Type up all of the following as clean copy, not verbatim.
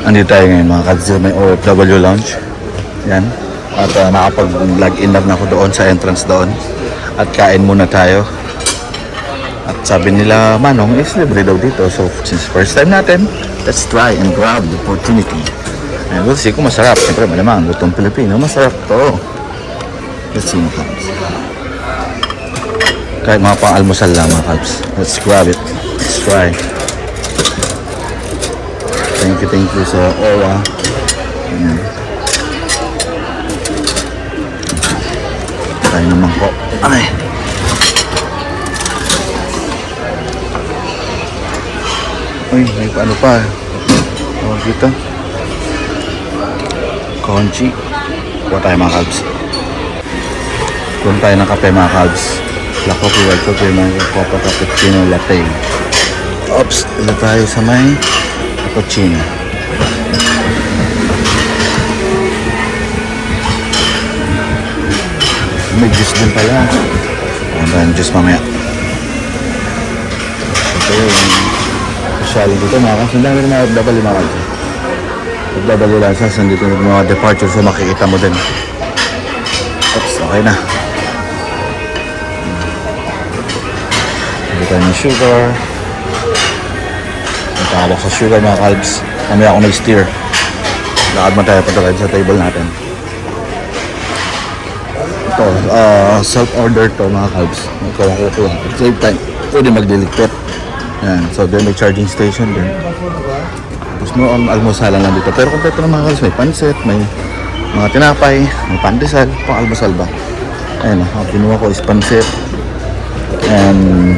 Andito tayo ngayon mga kads sa may OFW Lounge. Yan. At nakapag-log in lang ako doon sa entrance doon. At kain muna tayo. At sabi nila, Manong, is libre daw dito. So, since first time natin, let's try and grab the opportunity. And we'll see kung masarap. Siyempre, malamang, lutong Pilipino, masarap to. Let's see mga kads. Kahit mga pang-almusal lang mga kads. Let's grab it. Let's try. Thank you sa OWA. Tayo naman po. Ay! Uy, may paano pa. Tawag dito. Conchi. Kuha tayo mga kalbs. Kuha tayo ng kape mga kalbs. La coffee, white coffee, mga copa, cappuccino, latte. Oops! Ito tayo sa may cappuccino. May juice din pala. Ano ba yung juice mamaya? Ito yung special dito mga kasi. Ang dami rin mga OFW mga kasi. OFW lang sa dito yung mga departure so makikita mo din. Oops, okay na. Dito tayo ng sugar. Nakakala sa sugar mga kalbs. Mamaya ako nag-steer. Lakad mo tayo patagad sa table natin. Ito, self-order to mga kalbs. Ikaw ang kukuha. At the same time, pwede magdiligpit. Yan. So, then may charging station din. Tapos mo ang almusalan lang dito. Pero kompleto ng mga kalbs. May pansit, may mga tinapay, may pandesal. Pang almusal ba? Ayan, ang kinuha ko is pansit. And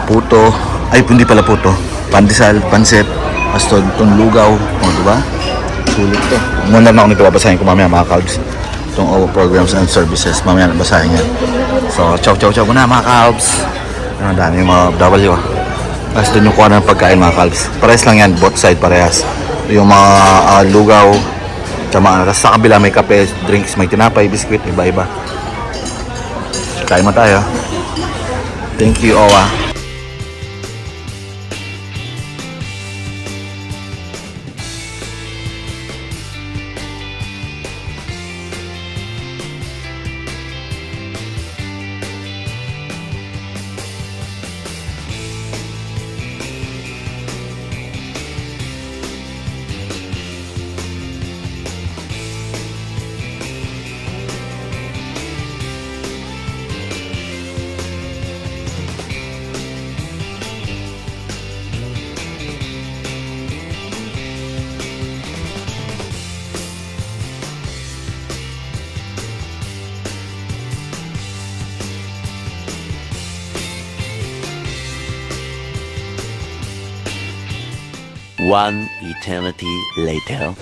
puto. Ay, hindi pala puto. Pandesal, pansit, basta itong lugaw. O, diba? Sulit to. Muna na ako nito babasahin ko mamaya mga kalbs. Itong OWA programs and services. Mamaya nabasahin yan. So, chow muna mga kalbs. Ang dami yung mga W. Basta yung kuha ng pagkain mga kalbs. Parehas lang yan. Both side parehas. Yung mga lugaw. Tapos sa kabila may kape, drinks, may tinapay, biskwit, iba-iba. Kain mo tayo. Thank you, OWA. One eternity later.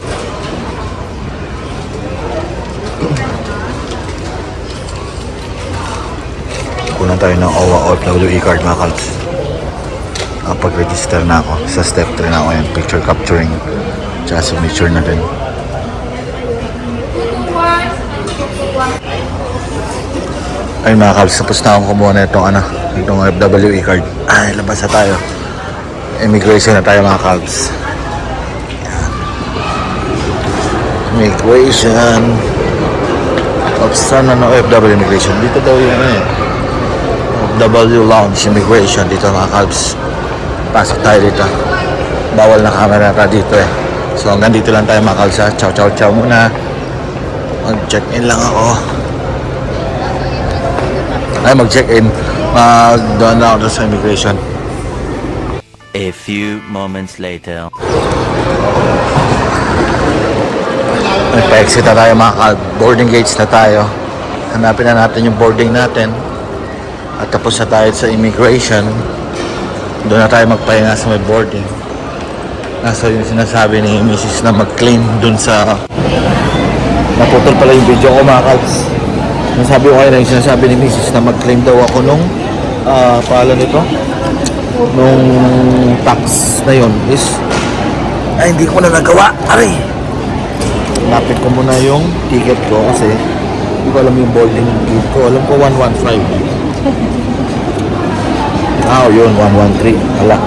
Kunan tayo ng OWA OFW e-card mga kalbs. Pag-register na ako. Sa step 3 na ako yan. Picture capturing. Tsaka signature na din. Ay mga kalbs, tapos na akong kumuha na itong OFW e-card. Ay, labas na tayo. Immigration na tayo mga kalbs. Immigration. Saan na OFW immigration? Dito daw yung OFW Lounge Immigration. Dito mga kalbs. Pasok tayo dito. Bawal na camera na dito eh. So hanggang dito lang tayo mga kalbs. Chow muna. Mag-check-in lang ako. Ay mag-check-in. Mag-doon na ako sa immigration. A few moments later. Nagpa-exit na tayo mga kalb. Boarding gates na tayo. Hanapin na natin yung boarding natin. At tapos na tayo sa immigration. Doon na tayo magpahinga sa may boarding. Nasa yung sinasabi ni Mrs. na mag-claim doon sa... Naputol pala yung video ko mga kalbs. Nasabi ko kayo na yung sinasabi ni Mrs. na mag-claim daw ako nung pala nito. Nung tax na yun is ay hindi ko na nagawa. Aray! Lapit ko muna yung ticket ko kasi hindi ko alam yung boarding gate ko. Alam ko 115. Yun 113. Hala.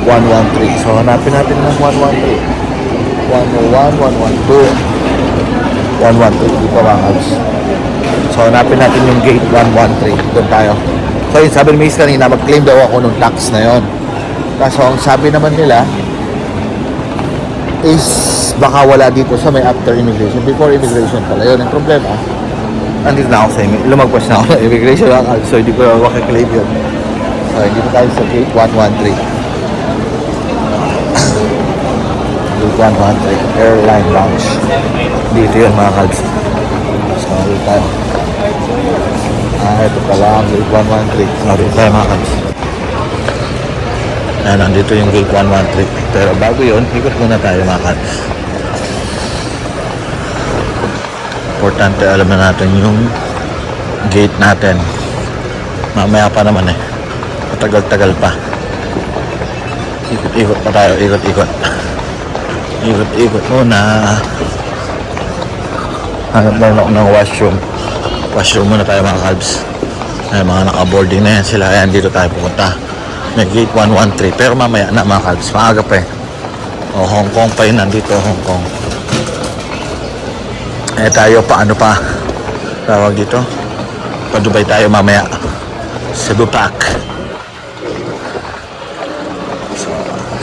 113. So hanapin natin ng 113. 101, 112, 113 dito mga kabs. So hanapin natin yung gate 113. Doon tayo. So yun, sabi ni Miss kanina, mag-claim daw ako nung tax na yon. Kaso ang sabi naman nila is baka wala dito sa may after immigration. Before immigration pala yun. Ang problema, nandito na ako sa lumagpas na ako sa immigration lang. So hindi ko makaklaim yun. So dito tayo sa gate 113. Gate 113 Airline Lounge. Dito yun mga kalbs. So dito tayo. Ito pala ang gate 113. So dito tayo mga kalbs. Ayan, nandito yung gate 113. Pero bago yun, ikot muna tayo mga kalbs. Importante alam na natin yung gate natin. Mamaya pa naman eh. Matagal-tagal pa. Ikot-ikot pa tayo. Ikot-ikot. Ikot-ikot muna. Hanap na ako ng washroom. Washroom muna tayo mga kalbs. Ay, mga naka-boarding na yan sila. Ayan, dito tayo pupunta. May gate 113. Pero mamaya na mga kalbs. Maaga pa eh. O, Hong Kong pa yun. Nandito, Hong Kong. Eh tayo, paano pa? Tawag dito. Pa-Dubai tayo mamaya. Cebu Pack.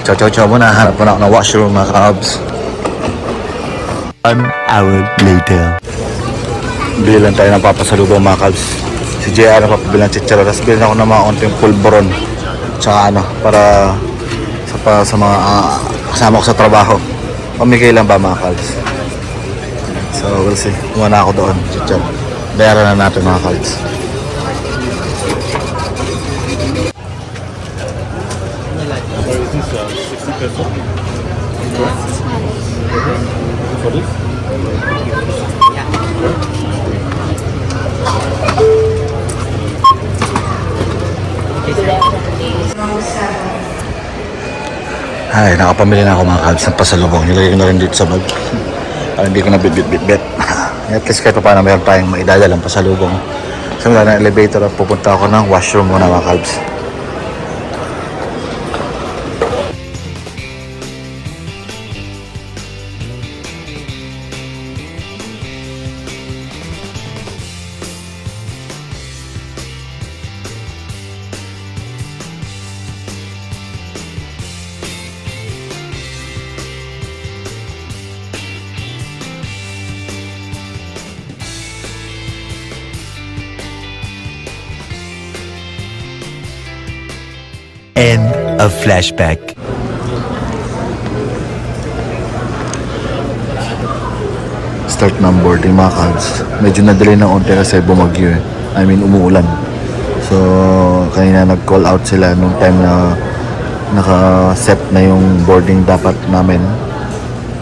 So, chow muna. Hanap mo na ako ng washroom mga kalbs. 1 hour later. Bili lang tayo ng papasalubong mga kalbs. Si JR na papabilang chicharo. Tapos bilhin ako ng mga konting pulboron. Tsaka ano, para sa mga kasama ko sa trabaho. Pamigay lang ba mga kalbs? So we'll see. Kumuha na ako doon. Chicharo. Bayaran na natin mga kalbs. Ay, nakapamili na ako mga kalbs ng pasalubong. Nilagay ko na rin dito sa bag. Para hindi ko na bit-bit-bit. At least kahit pa paano mayroon tayong maidadalang pasalubong. So mula ng elevator at pupunta ako ng washroom muna mga kalbs. End of flashback. Start ng boarding mga kalbs. Medyo nadali ng onte kasi bumagyo eh. I mean umuulan. So kanina nag-call out sila nung time na naka-set na yung boarding dapat namin.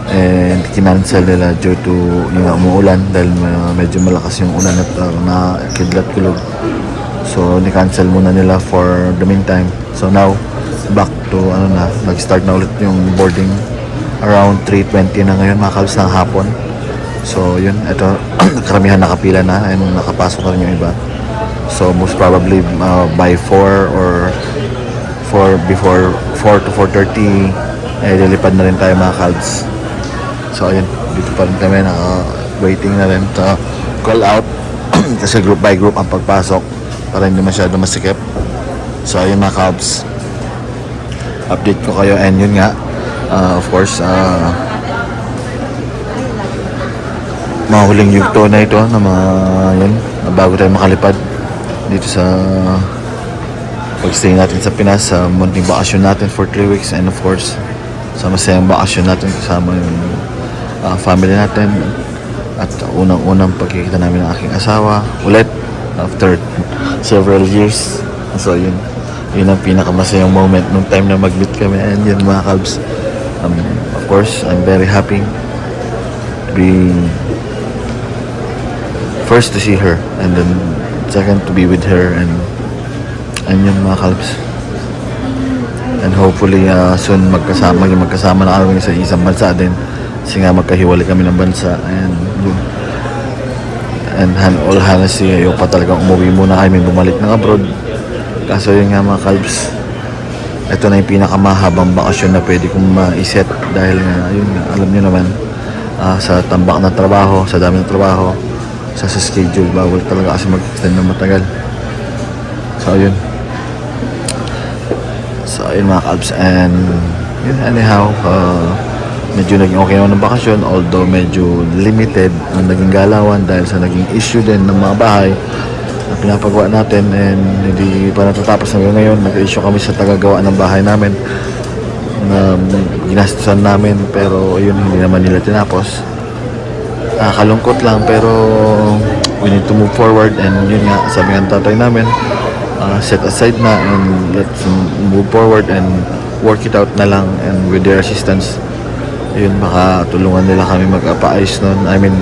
And kinancel nila due to yung umuulan dahil medyo malakas yung ulan at na kidlat-kulog. So ni-cancel muna nila for the meantime. So now back to nag-start na ulit yung boarding around 3:20 na ngayon mga kalbs ng hapon. So yun, ito karamihan nakapila na and nakapasok na rin yung iba. So most probably by 4 or 4 before 4 to 4:30 lilipad na rin tayo mga kalbs. So ayun, dito pa rin kami waiting na rin to call out kasi group by group ang pagpasok para hindi masyado masikip. So ayun mga kalbs, update ko kayo and yun nga of course mahuling yugto na ito na mga yun na bago tayo makalipad dito sa pagstay natin sa Pinas, sa munting bakasyon natin for 3 weeks and of course sa masayang bakasyon natin kasama yung family natin at unang-unang pagkikita namin ng aking asawa ulit after several years. So yun ang pinakamasayang moment nung time na mag-meet kami and yun mga kalbs. Of course I'm very happy to be first to see her and then second to be with her and yun mga kalbs. And hopefully soon magkasama na kami sa isang bansa din kasi nga magkahiwalay kami ng bansa and yun. And all honesty, ayoko pa talagang umuwi muna kami bumalik ng abroad. Kaso yun nga mga kalbs, ito na yung pinakamahabang bakasyon na pwede kong ma-set dahil nga, ayun nga, alam niyo naman, sa tambak na trabaho, sa dami ng trabaho, sa schedule, bawal talaga kasi mag-extend ng matagal. So ayun. So ayun mga kalbs, and yun, anyhow, medyo naging okay naman ng bakasyon, although medyo limited ang naging galawan dahil sa naging issue din ng mga bahay na pinapagawa natin, and hindi pa natatapos hanggang ngayon. Nag-issue kami sa tagagawa ng bahay namin na ginastusan namin, pero yun, hindi naman nila tinapos. Kalungkot lang, pero we need to move forward, and yun nga, sabi ng tatay namin, set aside na and let's move forward and work it out na lang, and with their assistance, yun, baka tulungan nila kami mag-apaayos nun. I mean,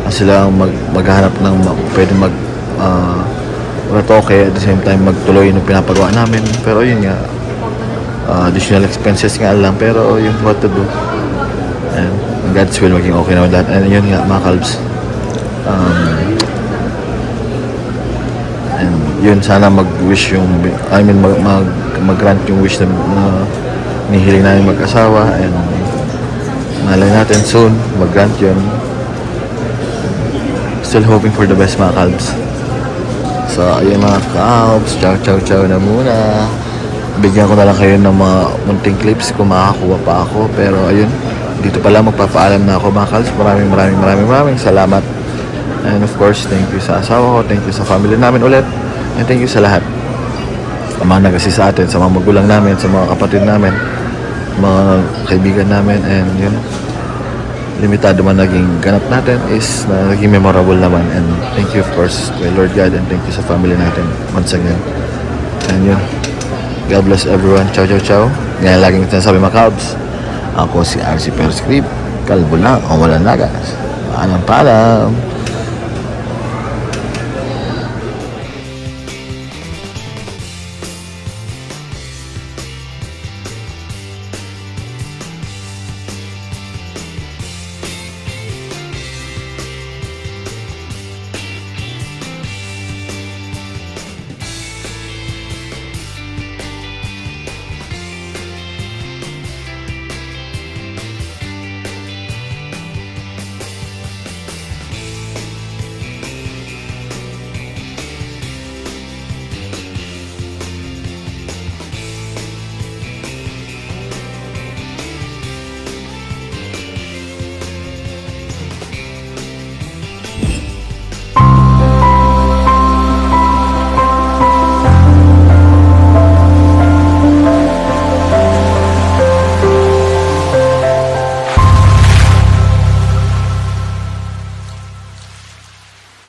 sila ang maghanap ng pwede retoke, at the same time magtuloy yung pinapagawa namin. Pero yun nga, additional expenses nga lang, pero yun, what to do, and God's will, maging okay naman lahat. And yun nga mga kalbs, and yun, sana mag-wish yung, I mean mag-grant yung wish na nihiling namin mag-asawa, and malay natin soon mag-grant yun. Still hoping for the best mga kalbs. So ayun mga kalbs, ciao na muna. Bigyan ko na lang kayo ng mga munting clips kung makakuha pa ako, pero ayun, dito pala magpapaalam na ako mga kalbs. Maraming salamat, and of course thank you sa asawa ko, thank you sa family namin ulit, and thank you sa lahat, sa mga nag-assist sa atin, sa mga magulang namin, sa mga kapatid namin, mga kaibigan namin, and yun, limitado man naging ganap natin is na naging memorable naman. And thank you of course kay Lord God, and thank you sa family natin once again. And yun, God bless everyone. Ciao. Ngayon laging sinasabi mga Cubs, ako si RC Perscript, kalbo lang o walang lagas. Paalam.